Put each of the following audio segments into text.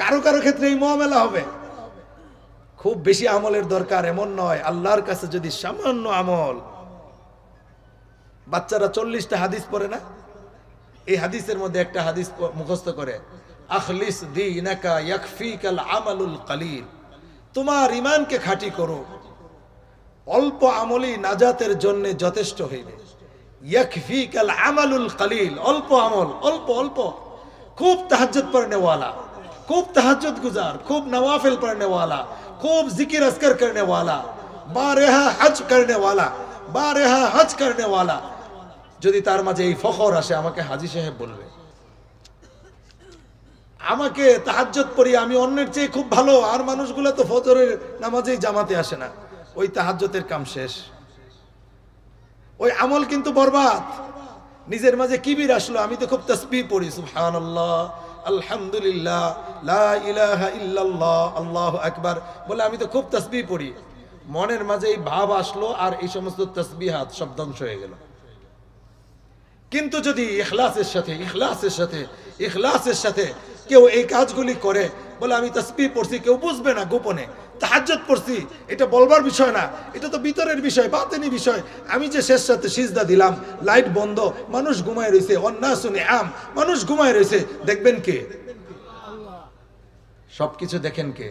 কারো কারো ক্ষেত্রে এই মুআমালা হবে। খুব বেশি আমলের দরকার এমন নয়, আল্লাহর কাছে যদি সামান্য আমল। বাচ্চারা 40টা হাদিস পড়ে না, এই হাদিসের মধ্যে একটা হাদিস মুখস্থ করে, আখলিস দীনাকা ইয়াকফিকাল আমালুল কালিল, তোমার ঈমানকে খাঁটি করো, অল্প আমলই নাজাতের জন্য যথেষ্ট হইবে। ইয়াকফিকাল আমালুল কালিল, অল্প আমল, অল্প অল্প। खूब तहज्जुद पढ़ने वाला, खूब तहज्जुद गुजार, खूब नवाफिल पढ़ने वाला, खूब जिक्र अस्कर करने वाला, बारहा हज करने वाला, बारहा हज करने वाला, যদি তার মাঝে এই ফখর আসে, আমাকে হাজী সাহেব বলবে, আমাকে তাহাজ্জুদ পড়ি আমি অন্যের চেয়ে খুব ভালো, আর মানুষগুলো তো ফজরের নামাজেই জামাতে আসে না, ওই তাহাজ্জুদের কাম শেষ, ওই আমল কিন্তু বরবাদ। নিজের মাঝে কিবির আসলো, আমি তো খুব তাসবিহ পড়ি, সুবহানাল্লাহ, আলহামদুলিল্লাহ, লা ইলাহা ইল্লাল্লাহ, আল্লাহু আকবার, বলে আমি তো খুব তাসবিহ পড়ি। মনের মাঝে এই ভাব আসলো, আর এই সমস্ত তাসবিহাত সব ধ্বংস হয়ে গেল। কিন্তু যদি ইখলাসের সাথে ইখলাসের সাথে ইখলাসের সাথে কেউ এই কাজগুলি করে, বলে আমি তাসবিহ পড়ছি, কেউ বুঝবে না, গোপনে তাহাজ্জুদ পড়ছি, এটা বলবার বিষয় না, এটা তো ভিতরের বিষয়, বাতিনি বিষয়। আমি যে শেষ রাতে সিজদা দিলাম, লাইট বন্ধ, মানুষ ঘুমায় রয়েছে, অন্নাসু নিআম, মানুষ ঘুমায় রয়েছে, দেখবেন কে? সবকিছু দেখেন কে?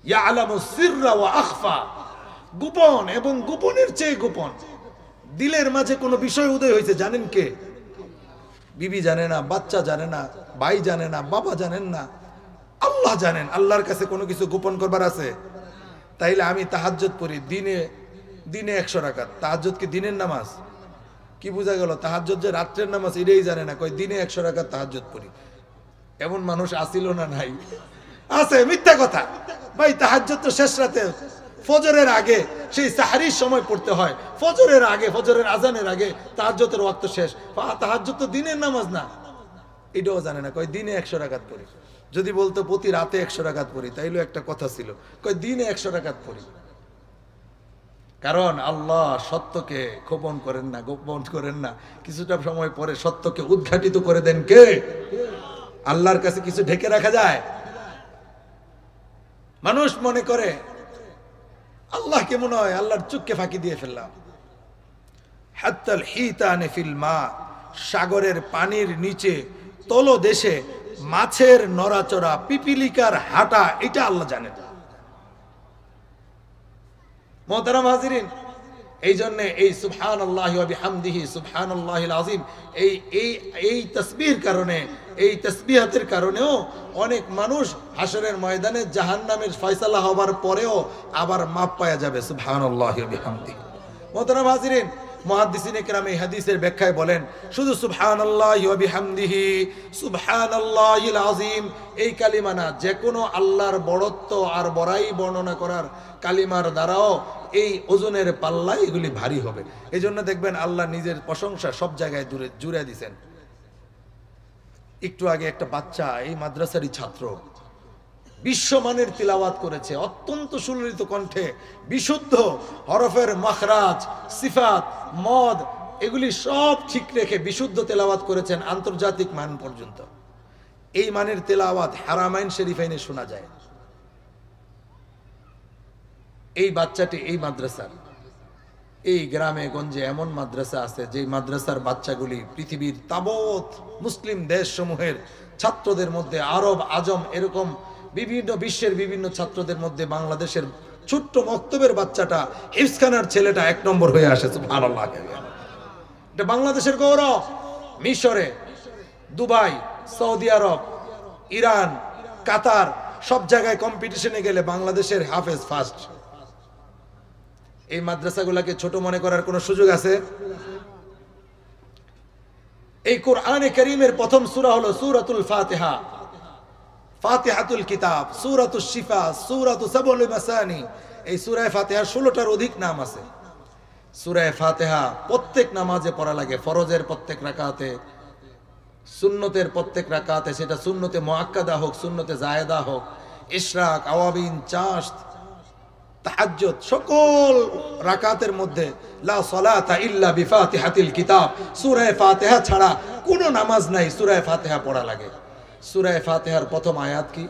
ইয়ালামু সিররা ওয়া আখফা, গোপন এবং গোপনের চেয়ে গোপন। দিলের মাঝে কোনো বিষয় উদয় হয়েছে, জানেন কে? বিবি জানে না, বাচ্চা জানে না, ভাই জানে না, বাবা জানেন না, আল্লাহ জানেন। আল্লাহর কাছে কোনো কিছু গোপন করবার আছে? তাইলে আমি তাহাজ্জুদ পড়ি, দিনে 100 রাকাত। তাহাজ্জুদ কি দিনের নামাজ? কি বোঝা গেল? তাহাজ্জুদ যে রাত্রের নামাজ এটাই জানে না, কয় দিনে 100 রাকাত তাহাজ্জুদ পড়ি। এমন মানুষ আসিল না? নাই, আছে। মিথ্যা কথা ভাই। তাহাজ্জুদ তো শেষ রাতে ফজরের আগে, সেই সাহরির সময় পড়তে হয়, ফজরের আগে, ফজরের আজানের আগে তাহাজ্জুদের ওয়াক্ত শেষ। তাহাজ্জুদ তো দিনের নামাজ না, এটাও জানে না, কয় দিনে 100 রাকাত পড়ি। যদি বলতো প্রতি রাতে 100 রাকাত পড়ি, তাইলে একটা কথা ছিল, কয় দিনে 100 রাকাত পড়ি। কারণ আল্লাহ সত্যকে গোপন করেন না, গোপন করেন না, কিছুটা সময় পরে সত্যকে উদ্ঘাটিত করে দেন কে? আল্লাহর কাছে কিছু ঢেকে রাখা যায়? মানুষ মনে করে আল্লাহ কেমন হয়, আল্লাহর চোখকে ফাঁকি দিয়ে ফেললাম। হাত্তাল হিতানে ফিল মা, সাগরের পানির নিচে তলদেশে মাছের নড়াচড়া, পিপিলিকার হাঁটা, এটা আল্লাহ জানেন। মুহতারাম হাজিরিন, এই জন্য এই সুবহানাল্লাহি ওয়া বিহামদিহি সুবহানাল্লাহিল আযীম, এই তাসবিহের কারণে, এই তাসবিহাতের কারণেও অনেক মানুষ হাশরের ময়দানে জাহান্নামের ফয়সালা হবার পরেও আবার মাপ পাওয়া যাবে। সুবহানাল্লাহি ওয়া বিহামদিহি। মুহতারাম হাজিরিন, মুহাদ্দিসিনে কেরাম এই হাদিসের ব্যাখ্যায় বলেন, শুধু সুবহানাল্লাহি ওয়া বিহামদিহি সুবহানাল্লাহিল আযীম এই কালিমা না, যে কোনো আল্লাহর বড়ত্ব আর বড়াই বর্ণনা করার কালিমার দ্বারাও এই ওজনের পাল্লা এগুলি ভারী হবে। এই জন্য দেখবেন আল্লাহ নিজের প্রশংসা সব জায়গায় জুড়ে দিয়েছেন। একটু আগে একটা বাচ্চা, এই মাদ্রাসারই ছাত্র, বিশ্বমানের তিলাওয়াত করেছে, অত্যন্ত সুললিত কণ্ঠে, বিশুদ্ধ হরফের মাখরাজ, সিফাত, মদ এগুলি সব ঠিক রেখে বিশুদ্ধ তেলাওয়াত করেছেন, আন্তর্জাতিক মান পর্যন্ত। এই মানের তেলাওয়াত হারামাইন শরীফাইনে শোনা যায়। এই বাচ্চাটি এই মাদ্রাসার, এই গ্রামে গঞ্জে এমন মাদ্রাসা আছে যে মাদ্রাসার বাচ্চাগুলি পৃথিবীর তাবৎ মুসলিম দেশসমূহের ছাত্রদের মধ্যে, আরব আজম এরকম বিভিন্ন বিশ্বের বিভিন্ন ছাত্রদের মধ্যে বাংলাদেশের ছোট্ট মক্তবের বাচ্চাটা, হিফজখানার ছেলেটা 1 নম্বর হয়ে আসে। সুবহানাল্লাহ, এটা বাংলাদেশের গৌরব। মিশরে, দুবাই, সৌদি আরব, ইরান, কাতার সব জায়গায় কম্পিটিশনে গেলে বাংলাদেশের হাফেজ ফার্স্ট। এই মাদ্রাসাগুলোকে ছোট মনে করার কোনো সুযোগ আছে? এই কোরআনে কারীমের প্রথম সূরা হলো সূরাতুল ফাতিহা, ফাতিহাতুল কিতাব, সূরাতুশ শিফা, সূরাতু সাবউল মাসানি। এই সূরা ফাতিহার 16টার অধিক নাম আছে। সূরা ফাতিহা প্রত্যেক নামাজে পড়া লাগে, ফরজের প্রত্যেক রাকাতে, সুন্নতের প্রত্যেক রাকাতে, সেটা সুন্নতে মুআক্কাদা হোক, সুন্নতে জায়েদা হোক, ইশরাক, আওয়াবিন, চাশত, তাহাজ্জুদ, সকল রাকাতের মধ্যে লা সালাতা ইল্লা বিফাতিহাতিল কিতাব, সূরা ফাতিহা ছাড়া কোনো নামাজ নাই, সূরা ফাতিহা পড়া লাগে। সূরা ফাতিহার প্রথম আয়াত কি?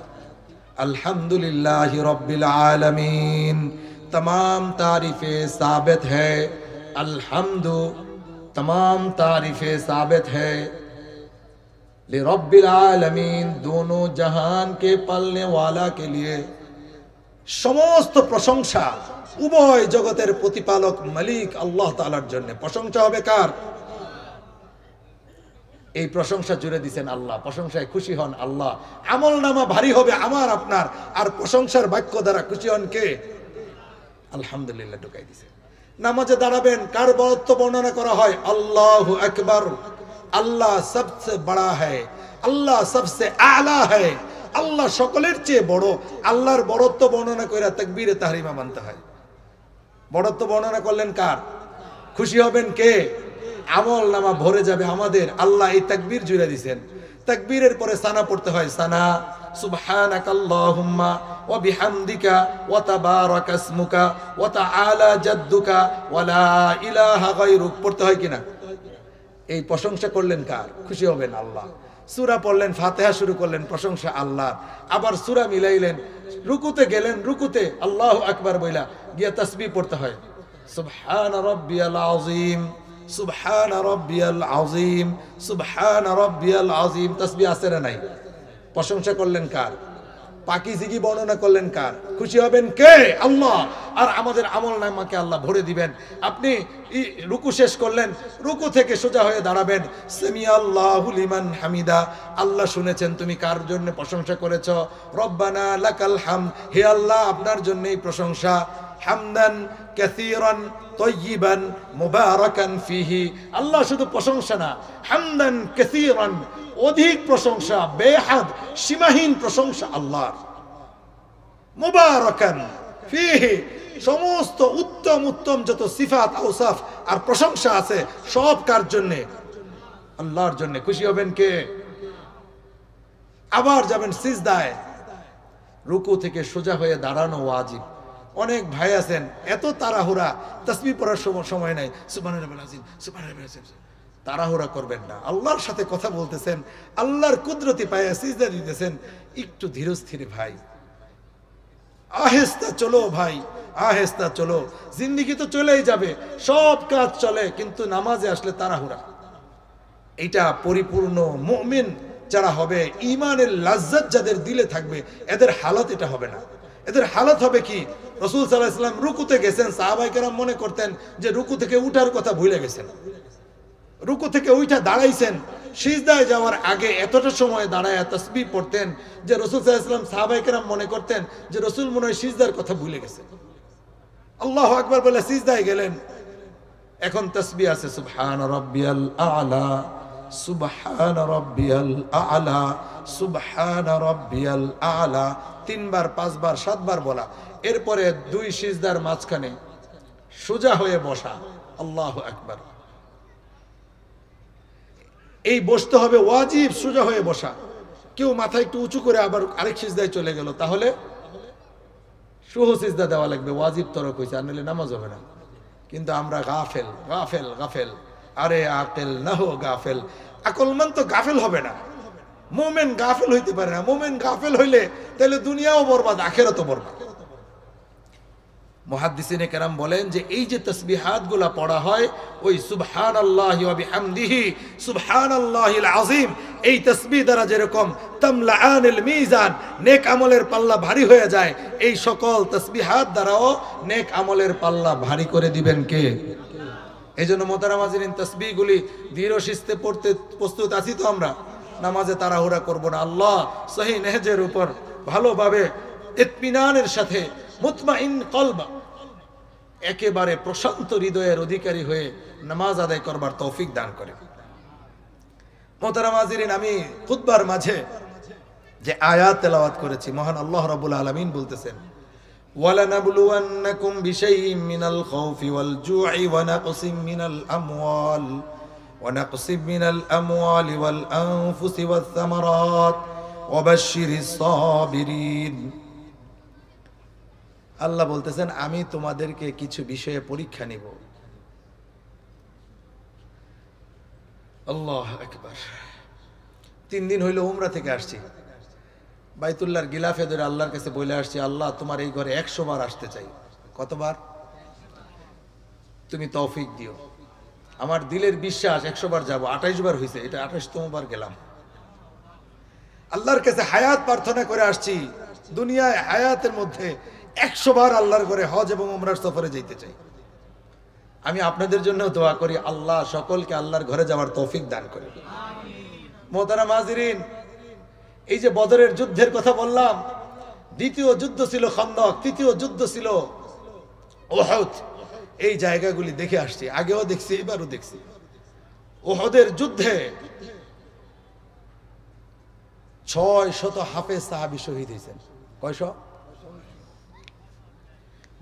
अल्हम्दुलिल्लाहि रब्बिल आलमीन। तमाम तारीफें साबित है, अल्हम्दु तमाम तारीफें साबित है ले रब्बिल आलमीन, दोनों जहान के पालने वाला के लिए समस्त प्रशंसा उभय जगतेर प्रतिपालक मालिक अल्लाह ताआलार जन्य। प्रशंसा होबे कार? এই প্রশংসা জুড়ে দিয়েছেন আল্লাহ, প্রশংসায় খুশি হন আল্লাহ। আমল নামা ভারী হবে আমার আপনার, আর প্রশংসার বাক্য দ্বারা খুশি হন কে? আলহামদুলিল্লাহ ঢুকাই দিয়েছে। নামাজে দাঁড়াবেন, কার বড়ত্ব বর্ণনা করা হয়? আল্লাহু আকবার, আল্লাহ সবচেয়ে বড় है, আল্লাহ সবচেয়ে আলা है, আল্লাহ সকলের চেয়ে বড়। আল্লাহর বড়ত্ব বর্ণনা কইরা তাকবীরে তাহরিমা মানতে হয়। বড়ত্ব বর্ণনা করলেন কার? খুশি হবেন কে? আমল নামা ভরে যাবে আমাদের। আল্লাহ এই তাকবীর জুড়ে দিয়েছেন। তাকবীরের পরে সানা পড়তে হয়, সানা সুবহানাকাল্লাহুম্মা ওয়া বিহামদিকা ওয়া তাবারাকা ইসমুকা ওয়া তাআলা জাদ্দুকা ওয়া লা ইলাহা গায়রুক পড়তে হয় কিনা? এই প্রশংসা করলেন কার? খুশি হবেন আল্লাহ। সূরা পড়লেন, ফাতিহা শুরু করলেন, প্রশংসা আল্লাহর। আবার সূরা মিলাইলেন, রুকুতে গেলেন, রুকুতে আল্লাহু আকবার বইলা গিয়া তাসবিহ পড়তে হয়, সুবহান রাব্বিয়াল আযীম, সুবহান রাব্বিয়াল আযীম, সুবহান রাব্বিয়াল আযীম। তাসবিহ আছে না নাই? প্রশংসা করলেন কার? পাকিজিগি বর্ণনা করলেন কার? খুশি হবেন কে? আল্লাহ। আর আমাদের আমল নামাকে আল্লাহ ভরে দিবেন। আপনি রুকু শেষ করলেন, রুকু থেকে সোজা হয়ে দাঁড়াবেন, সামিআল্লাহু লিমান হামিদা, আল্লাহ শুনেছেন তুমি কার জন্য প্রশংসা করেছো, রব্বানা লাকাল হামদ, হে আল্লাহ আপনার জন্যই প্রশংসা, হামদান কাসীরান তয়্যিবান মুবারাকান ফিহি। আল্লাহ শুধু প্রশংসা না, হামদান কাসীরান, অধিক প্রশংসা, বেহাদ সীমাহীন প্রশংসা আল্লাহর। মুবারাকান ফিহি, সমস্ত উত্তম উত্তম যত সিফাত আওসাফ আর প্রশংসা আছে সব কার জন্য? আল্লাহর জন্য। খুশি হবেন কে? আবার যাবেন সিজদায়, রুকু থেকে সোজা হয়ে দাঁড়ানো ওয়াজিব। অনেক ভাই আছেন এত তাড়াহুড়া, তাসবিহ পড়ার সময় নাই, সুবহানাল্লাহিল আযীম, সুবহানাল্লাহিল আযীম। তাড়াহুড়া করবেন না, আল্লাহর সাথে কথা বলতেছেন, আল্লাহর কুদরতি পায়ে সিজদা দিতেছেন, একটু ধীর স্থির ভাই, আহেস্তা চলো ভাই, আহেস্তা চলো। জিন্দেগি তো চলেই যাবে, সব কাজ চলে, কিন্তু নামাজে আসলে তাড়াহুড়া। এটা পরিপূর্ণ মুমিন যারা হবে, ঈমানের লাজ্জাত যাদের দিলে থাকবে, এদের হালত এটা হবে না। এদের হালত হবে কি? রাসূল সাল্লাল্লাহু আলাইহি ওয়াসাল্লাম রুকুতে গেছেন, সাহাবায়ে কেরাম মনে করতেন যে রুকু থেকে উঠার কথা ভুলে গেছেন। রুকু থেকে উঠা দাঁড়াইছেন, সিজদায় যাওয়ার আগে এতটা সময় দাঁড়ায় তাসবিহ পড়তেন যে রাসূল সাল্লাল্লাহু আলাইহি ওয়াসাল্লাম সাহাবায়ে কেরাম মনে করতেন যে রাসূল মনে হয় সিজদার কথা ভুলে গেছেন। আল্লাহু আকবার বলে সিজদায় গেলেন, এখন তাসবিহ আছে সুবহান রাব্বিয়াল আ'লা, সুবহান রাব্বিয়াল আ'লা, সুবহান রাব্বিয়াল আ'লা, 3 বার 5 বার 7 বার বলা। এরপরে 2 সিজদার মাঝখানে সোজা হয়ে বসা, আল্লাহু আকবার। এই বসতে হবে ওয়াজিব, সোজা হয়ে বসা। কেউ মাথা একটু উঁচু করে আবার আরেক সিজদায় চলে গেল, তাহলে সুহু সিজদা দেওয়া লাগবে, ওয়াজিব তরক হয়েছে, আর নাহলে নামাজ হবে না। কিন্তু আমরা গাফেল গাফেল গাফেল, আরে আকেল না হো গাফেল। আকলমান তো গাফেল হবে না, মোমেন গাফেল হইতে পারে না। মোমেন গাফেল হইলে তাহলে দুনিয়াও বরবাদ, আখিরাতও বরবাদ। মুহাদ্দিসিনে কেরাম বলেন যে এই যে তাসবিহাতগুলো পড়া হয়, ওই সুবহানাল্লাহি ওয়া বিহামদিহি সুবহানাল্লাহিল আযীম, এই তাসবিহ দ্বারা যেরকম তামলাআনিল মিজান, নেক আমলের পাল্লা ভারী হয়ে যায়, এই সকল তাসবিহাত দ্বারাও নেক আমলের পাল্লা ভারী করে দিবেন কে? এইজন্য মোহতারাম হাজিরিন, তাসবিহগুলি ধীর শিস্তে পড়তে প্রস্তুত আছি তো আমরা? নামাজে তাড়াহুড়া করব না। আল্লাহ সহিহ নেহজের উপর ভালোভাবে ইতমিনানের সাথে মুতমাইন কলব, একেবারে প্রশান্ত হৃদয়ের অধিকারী হয়ে নামাজ আদায় করবার তৌফিক দান করে। মোহতারাম হাজিরিন, আমি খুতবার মাঝে যে আয়াত তেলাওয়াত করেছি, মহান আল্লাহ রাব্বুল আলামিন বলতেছেন, ওয়ালানাবলুওয়ান্নাকুম বিশাইইম মিনাল খাউফি ওয়াল জু'i ওয়া নাকসিম মিনাল আমওয়ালি ওয়াল আনফুসি ওয়াস সামারাত ওয়া বাশশিরিস সাবিরিন। আল্লাহ বলতেছেন, আমি তোমাদেরকে কিছু বিষয়ে পরীক্ষা নিব। আল্লাহু আকবার। 3 দিন হইলো উমরা থেকে আসছি, বাইতুল্লাহর গিলাফে ধরে আল্লাহর কাছে বলে আসছি, আল্লাহ তোমার এই ঘরে 100 বার আসতে চাই। কতবার? তুমি তৌফিক দিও। আমার দিলের বিশ্বাস 100 বার যাব, 28 বার হয়েছে, এটা 28তম বার গেলাম। আল্লাহর কাছে হায়াত প্রার্থনা করে আসছি, দুনিয়ায় হায়াতের মধ্যে 100 বার আল্লাহর ঘরে হজ এবং উমরার সফরে যেতে চাই। আমি আপনাদের জন্য দোয়া করি, আল্লাহ সকলকে আল্লাহর ঘরে যাওয়ার তৌফিক দান করে। মোহতারাম হাজিরিন, এই যে বদরের যুদ্ধের কথা বললাম, দ্বিতীয় যুদ্ধ ছিল খন্দক, তৃতীয় যুদ্ধ ছিল উহুদ। এই জায়গাগুলি দেখে আসছি, আগেও দেখছি, এবারও দেখছি। উহুদের যুদ্ধে 600 হাফেজ সাহাবী শহীদ হয়েছেন। কয়শ?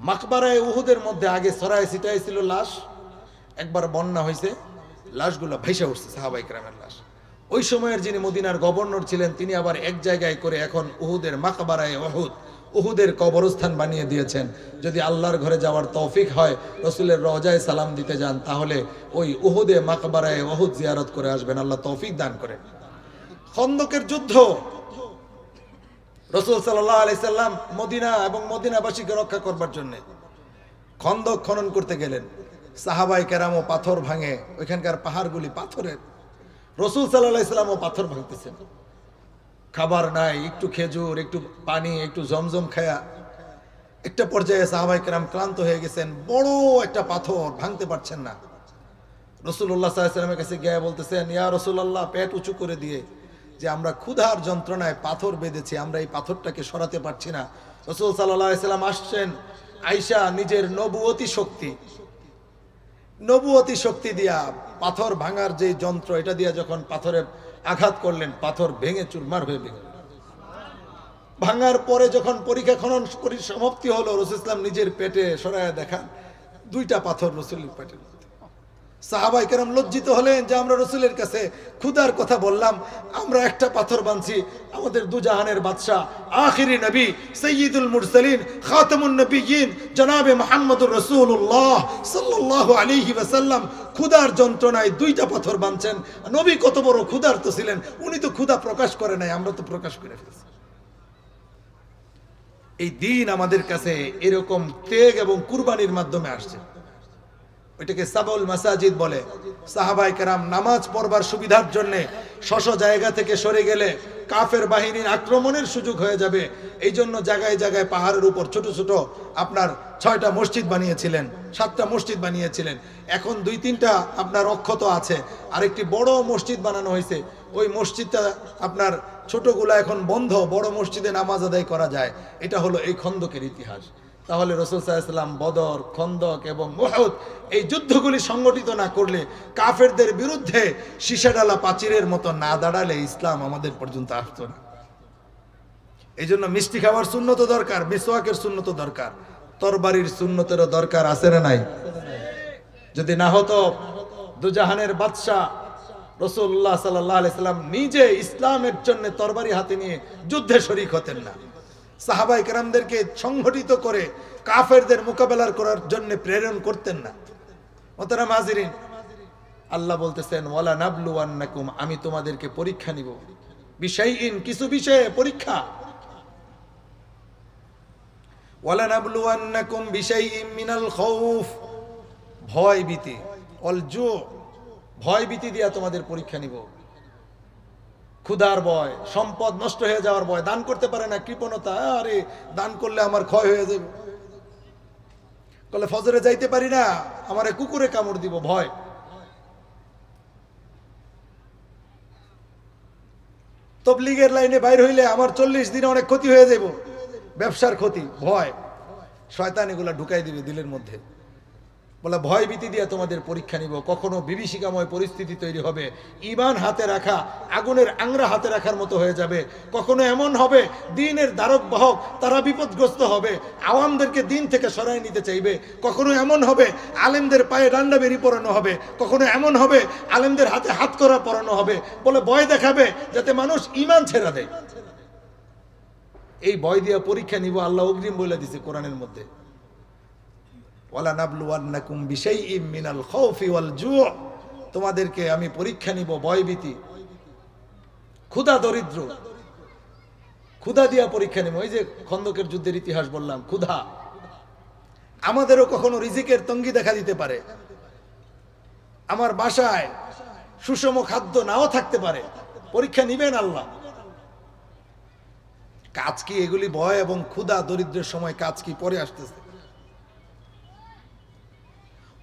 মাকবারায়ে উহুদের মধ্যে আগে ছড়ায় ছিটায় ছিল লাশ, একবার বন্যা হয়েছে, লাশগুলো ভেসে উঠছে, সাহাবায়ে কেরামের লাশ। ওই সময়ের যিনি মদিনার গভর্নর ছিলেন, তিনি আবার এক জায়গায় করে এখন উহুদের মাকবারায়ে উহুদ, উহুদের কবরস্থান বানিয়ে দিয়েছেন। যদি আল্লাহর ঘরে যাওয়ার তৌফিক হয়, রাসূলের রওজায় সালাম দিতে যান, তাহলে ওই উহুদে মাকবারায়ে উহুদ জিয়ারত করে আসবেন। আল্লাহ তৌফিক দান করেন। খন্দকের যুদ্ধ, রাসূল সাল্লাল্লাহু আলাইহি সাল্লাম মদিনা এবং মদিনাবাসীকে রক্ষা করবার জন্য খন্দক খনন করতে গেলেন। সাহাবায়ে কেরামও পাথর ভাঙে, ওইখানকার পাহাড়গুলি পাথরের। রাসূল সাল্লাল্লাহু আলাইহি সাল্লামও পাথর ভাঙতেছেন। খাবার নাই, একটু খেজুর, একটু পানি, একটু জমজম খায়া একটা পর্যায়ে সাহাবায়ে কেরাম ক্লান্ত হয়ে গেছেন, বড় একটা পাথর ভাঙতে পারছেন না। রাসূলুল্লাহ সাল্লাল্লাহু আলাইহি সাল্লামের কাছে গিয়ে বলতেছেন, ইয়া রাসূলুল্লাহ, পেট উঁচু করে দিয়ে যে আমরা ক্ষুধার যন্ত্রণায় পাথর বেঁধেছি, আমরা এই পাথরটাকে সরাতে পারছি না। রাসূল সাল্লাল্লাহু আলাইহি সাল্লাম আসছেন, আয়েশা নিজের নবুয়তি শক্তি দিয়া পাথর ভাঙার যে যন্ত্র, এটা দিয়া যখন পাথরে আঘাত করলেন, পাথর ভেঙে চুরমার হয়ে গেল। ভাঙার পরে যখন পরীক্ষা খনন সমাপ্তি হলো, রাসূল ইসলাম নিজের পেটে সরায়া দেখান 2টা পাথর রাসূলের পেটে। সাহাবায়ে কেরাম লজ্জিত হলেন যে আমরা রাসূলের কাছে ক্ষুধার কথা বললাম, আমরা একটা পাথর বানছি। আমাদের দুজাহানের বাদশা, আখিরি নবী, সাইয়্যিদুল মুরসালিন, খাতামুন নবিয়্যিন জনাবে মুহাম্মদুর রাসূলুল্লাহ সাল্লাল্লাহু আলাইহি ওয়াসাল্লাম ক্ষুধার যন্ত্রণায় 2টা পাথর বানছেন। নবী কত বড় ক্ষুধার্ত ছিলেন, উনি তো ক্ষুধা প্রকাশ করে নাই, আমরা তো প্রকাশ করে ফেলেছি। এই দিন আমাদের কাছে এরকম ত্যাগ এবং কুরবানির মাধ্যমে আসছে। এটাকে সাবুল মাসাজিদ বলে। সাহাবায়ে কেরাম নামাজ পড়বার সুবিধার জন্য শশ জায়গা থেকে সরে গেলে কাফের বাহিনীর আক্রমণের সুযোগ হয়ে যাবে, এই জন্য জায়গায় জায়গায় পাহাড়ের উপর ছোট ছোট আপনার 6টা মসজিদ বানিয়েছিলেন, 7টা মসজিদ বানিয়েছিলেন। এখন 2-3টা আপনার অক্ষত আছে, আরেকটি বড় মসজিদ বানানো হয়েছে। ওই মসজিদটা আপনার ছোটগুলা এখন বন্ধ, বড় মসজিদে নামাজ আদায় করা যায়। এটা হলো এই খন্দকের ইতিহাস। তাহলে রাসূল সাল্লাল্লাহু আলাইহি ওয়াসাল্লাম বদর, খন্দক এবং উহুদ এই যুদ্ধগুলি সংগঠিত না করলে, কাফেরদের বিরুদ্ধে সীসাডালা প্রাচীরের মতো না দাঁড়ালে ইসলাম আমাদের পর্যন্ত আসতো না। এই জন্য মিষ্টি খাওয়ার সুন্নত দরকার, মিসওয়াকের সুন্নত দরকার, তরবারির সুন্নতেরও দরকার আছে না নাই? যদি না হতো, দুজাহানের বাদশা রাসূলুল্লাহ সাল্লাল্লাহু আলাইহি সাল্লাম নিজে ইসলামের জন্য তরবারি হাতে নিয়ে যুদ্ধে শরীক হতেন না। সাহাবায়ে কেরামদেরকে সংগঠিত করে কাফেরদের মোকাবেলা করার জন্য প্রেরণ করতেন না। মোহতারাম হাজিরিন, আল্লাহ বলতেছেন, ওয়ালা নাবলুওয়ান্নাকুম, আমি তোমাদেরকে পরীক্ষা নিব, বিশাইইন, কিছু বিষয়ে পরীক্ষা। ওয়ালা নাবলুওয়ান্নাকুম বিশাইইন মিনাল খাউফ, ভয় ভীতি, ওয়াল জু, ভয় ভীতি দিয়া তোমাদের পরীক্ষা নিব। ক্ষুধার ভয়, সম্পদ নষ্ট হয়ে যাওয়ার ভয়, দান করতে পারে না, কৃপণতা, আরে দান করলে আমার ক্ষয় হয়ে যাবে, বলে ফজরে যাইতে পারি না, আমারে কুকুরে কামড় দিব, ভয়। তবলিগের লাইনে বাইর হইলে আমার 40 দিনে অনেক ক্ষতি হয়ে যাব, ব্যবসার ক্ষতি, ভয়। শয়তান এগুলা ঢুকাই দিবে দিলের মধ্যে। বলে ভয় ভীতি দিয়ে তোমাদের পরীক্ষা নিব। কখনো বিভীষিকাময় পরিস্থিতি তৈরি হবে, ঈমান হাতে রাখা আগুনের আংরা হাতে রাখার মতো হয়ে যাবে। কখনো এমন হবে দ্বীনের ধারক বাহক তারা বিপদগ্রস্ত হবে, আওয়ামদেরকে দ্বীন থেকে সরাই নিতে চাইবে। কখনো এমন হবে আলেমদের পায়ে ডান্ডা বেরি পরানো হবে, কখনো এমন হবে আলেমদের হাতে হাত করা পরানো হবে, বলে ভয় দেখাবে যাতে মানুষ ঈমান ছেড়ে দেয়। এই ভয় দিয়ে পরীক্ষা নিব, আল্লাহ অগ্রিম বলে দিছে কোরআনের মধ্যে, ওয়ালা নাবলুওয়ান্নাকুম বিশাইইম মিনাল খাউফি ওয়াল জু', তোমাদেরকে আমি পরীক্ষা নিব ভয়ভীতি ক্ষুধা দরিদ্র, ক্ষুধা দিয়া পরীক্ষা নেব। ওই যে খন্দকের যুদ্ধের ইতিহাস বললাম, ক্ষুধা। আমাদেরও কখনো রিজিকের তঙ্গি দেখা দিতে পারে, আমার বাসায় সুষম খাদ্য নাও থাকতে পারে, পরীক্ষা নিবেন আল্লাহ। কাজ কি এগুলি? ভয় এবং ক্ষুধা দরিদ্রের সময় কাজ কি পরে আসতেছে।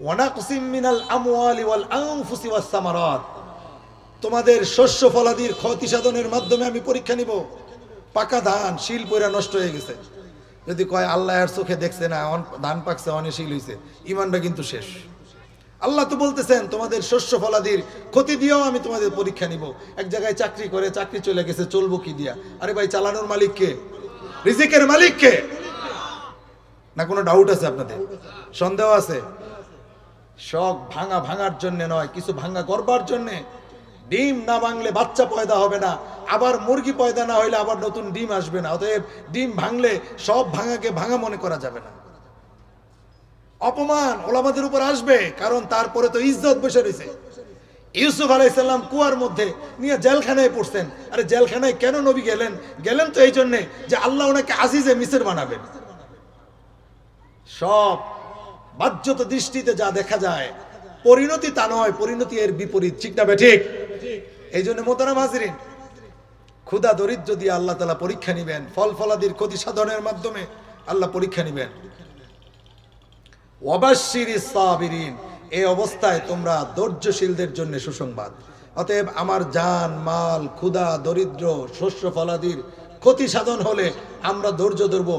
ওয়ানাকসিম মিনাল আমওয়ালি ওয়াল আনফুসি ওয়াস সামারাত, তোমাদের শস্য ফলাদির ক্ষতি সাধনের মাধ্যমে আমি পরীক্ষা নিব। পাকা ধান শিল পয়রা নষ্ট হয়ে গেছে, যদি কয় আল্লাহ এর চোখে দেখছে না, ধান পাকছে অনে শিল হইছে, ইমানটা কিন্তু শেষ। আল্লাহ তো বলতেছেন তোমাদের শস্য ফলাদির ক্ষতি দিয়েও আমি তোমাদের পরীক্ষা নিব। এক জায়গায় চাকরি করে, চাকরি চলে গেছে, চলবো কি দিয়া? আরে ভাই, চালানোর মালিক কে? রিজিকের মালিক কে? না কোনো ডাউট আছে আপনাদের? সন্দেহ আছে? শখ ভাঙার জন্য নয়, কিছু ভাঙা করবার জন্য। ডিম না ভাঙলে বাচ্চা পয়দা হবে না, আবার মুরগি পয়দা না হইলে আবার নতুন ডিম আসবে না। অতএব ডিম ভাঙলে সব ভাঙাকে ভাঙা মনে করা যাবে না। অপমান ওলামাদের উপর আসবে, কারণ তারপরে তো ইজ্জত বসে রয়েছে। ইউসুফ আলাইহিস সালাম কুয়ার মধ্যে নিয়ে জেলখানায় পড়ছেন। আরে জেলখানায় কেন নবী গেলেন? গেলেন তো এই জন্যে যে আল্লাহ ওনাকে আজিজে মিসর বানাবেন। সব বাহ্যত দৃষ্টিতে যা দেখা যায় পরিণতি তা নয়, পরিণতি এর বিপরীত, ঠিক না বেঠিক? এই জন্য মোহতারাম হাজিরিন, ক্ষুধা দরিদ্র দিয়ে আল্লাহ তাআলা পরীক্ষা নিবেন, ফল ফলাদির ক্ষতি সাধনের মাধ্যমে আল্লাহ পরীক্ষা নিবেন। ওয়াবাশশিরিস সাবিরিন, এই অবস্থায় তোমরা ধৈর্যশীলদের জন্য সুসংবাদ। অতএব আমার জান মাল, ক্ষুধা দরিদ্র, শস্য ফলাদির ক্ষতি সাধন হলে আমরা ধৈর্য ধরবো।